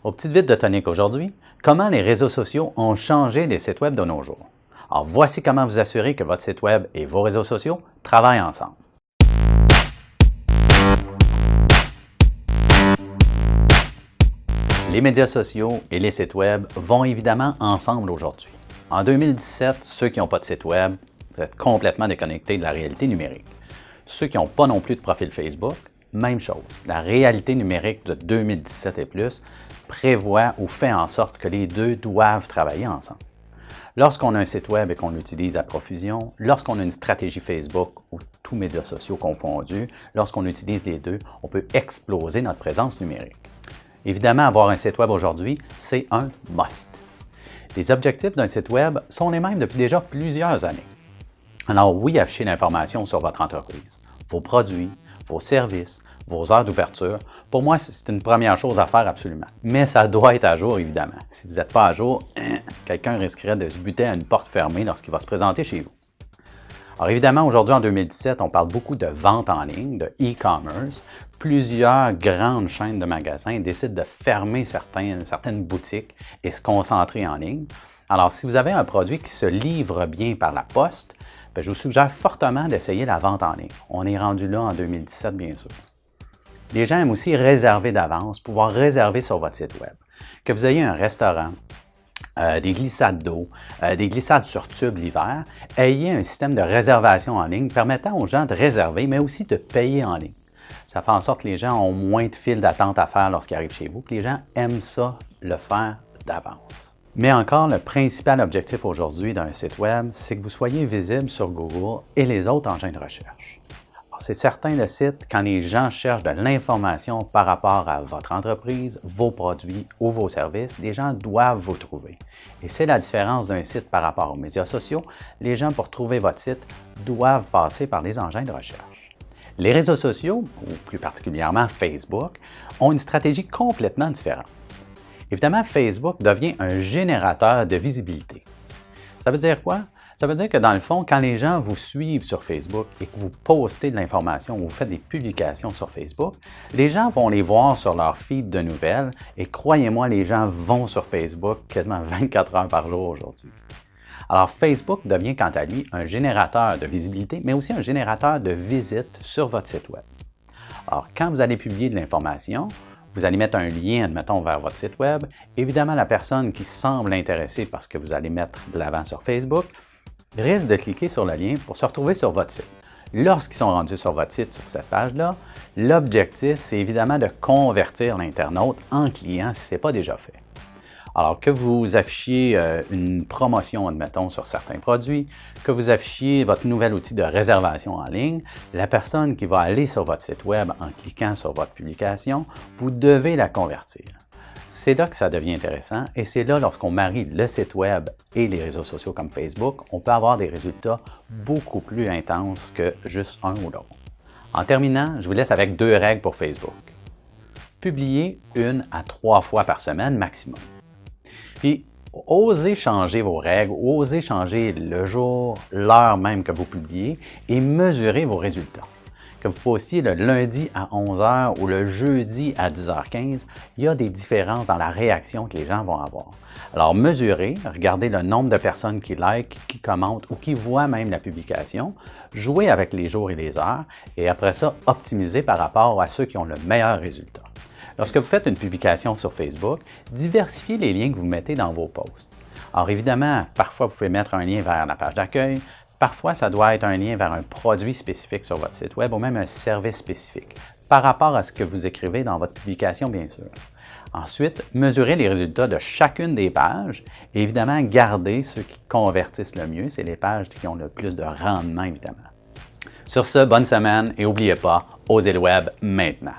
Aux petites vites de tonique aujourd'hui, comment les réseaux sociaux ont changé les sites web de nos jours. Alors voici comment vous assurer que votre site web et vos réseaux sociaux travaillent ensemble. Les médias sociaux et les sites web vont évidemment ensemble aujourd'hui. En 2017, ceux qui n'ont pas de site web, vous êtes complètement déconnectés de la réalité numérique. Ceux qui n'ont pas non plus de profil Facebook, même chose. La réalité numérique de 2017 et plus prévoit ou fait en sorte que les deux doivent travailler ensemble. Lorsqu'on a un site web et qu'on l'utilise à profusion, lorsqu'on a une stratégie Facebook ou tous médias sociaux confondus, lorsqu'on utilise les deux, on peut exploser notre présence numérique. Évidemment, avoir un site web aujourd'hui, c'est un must. Les objectifs d'un site web sont les mêmes depuis déjà plusieurs années. Alors oui, afficher l'information sur votre entreprise, vos produits, vos services, vos heures d'ouverture, pour moi, c'est une première chose à faire absolument. Mais ça doit être à jour, évidemment. Si vous n'êtes pas à jour, quelqu'un risquerait de se buter à une porte fermée lorsqu'il va se présenter chez vous. Alors évidemment, aujourd'hui, en 2017, on parle beaucoup de vente en ligne, de e-commerce. Plusieurs grandes chaînes de magasins décident de fermer certaines boutiques et se concentrer en ligne. Alors, si vous avez un produit qui se livre bien par la poste, je vous suggère fortement d'essayer la vente en ligne. On est rendu là en 2017, bien sûr. Les gens aiment aussi réserver d'avance, pouvoir réserver sur votre site web. Que vous ayez un restaurant, des glissades d'eau, des glissades sur tube l'hiver, ayez un système de réservation en ligne permettant aux gens de réserver, mais aussi de payer en ligne. Ça fait en sorte que les gens ont moins de files d'attente à faire lorsqu'ils arrivent chez vous, que les gens aiment ça, le faire d'avance. Mais encore, le principal objectif aujourd'hui d'un site web, c'est que vous soyez visible sur Google et les autres engins de recherche. C'est certain, le site, quand les gens cherchent de l'information par rapport à votre entreprise, vos produits ou vos services, les gens doivent vous trouver. Et c'est la différence d'un site par rapport aux médias sociaux. Les gens, pour trouver votre site, doivent passer par les engins de recherche. Les réseaux sociaux, ou plus particulièrement Facebook, ont une stratégie complètement différente. Évidemment, Facebook devient un générateur de visibilité. Ça veut dire quoi? Ça veut dire que dans le fond, quand les gens vous suivent sur Facebook et que vous postez de l'information ou vous faites des publications sur Facebook, les gens vont les voir sur leur feed de nouvelles et croyez-moi, les gens vont sur Facebook quasiment 24 heures par jour aujourd'hui. Alors Facebook devient quant à lui un générateur de visibilité, mais aussi un générateur de visites sur votre site web. Alors quand vous allez publier de l'information, vous allez mettre un lien, admettons, vers votre site web. Évidemment, la personne qui semble intéressée parce que vous allez mettre de l'avant sur Facebook risque de cliquer sur le lien pour se retrouver sur votre site. Lorsqu'ils sont rendus sur votre site, sur cette page-là, l'objectif, c'est évidemment de convertir l'internaute en client si ce n'est pas déjà fait. Alors que vous affichiez une promotion, admettons, sur certains produits, que vous affichiez votre nouvel outil de réservation en ligne, la personne qui va aller sur votre site web en cliquant sur votre publication, vous devez la convertir. C'est là que ça devient intéressant et c'est là, lorsqu'on marie le site web et les réseaux sociaux comme Facebook, on peut avoir des résultats beaucoup plus intenses que juste un ou l'autre. En terminant, je vous laisse avec 2 règles pour Facebook. Publiez 1 à 3 fois par semaine maximum. Puis, osez changer vos règles, osez changer le jour, l'heure même que vous publiez et mesurez vos résultats. Que vous postiez le lundi à 11h ou le jeudi à 10h15, il y a des différences dans la réaction que les gens vont avoir. Alors mesurez, regardez le nombre de personnes qui likent, qui commentent ou qui voient même la publication, jouez avec les jours et les heures et après ça, optimisez par rapport à ceux qui ont le meilleur résultat. Lorsque vous faites une publication sur Facebook, diversifiez les liens que vous mettez dans vos posts. Alors évidemment, parfois vous pouvez mettre un lien vers la page d'accueil, parfois ça doit être un lien vers un produit spécifique sur votre site web ou même un service spécifique, par rapport à ce que vous écrivez dans votre publication, bien sûr. Ensuite, mesurez les résultats de chacune des pages et évidemment, gardez ceux qui convertissent le mieux, c'est les pages qui ont le plus de rendement, évidemment. Sur ce, bonne semaine et n'oubliez pas, osez le web maintenant.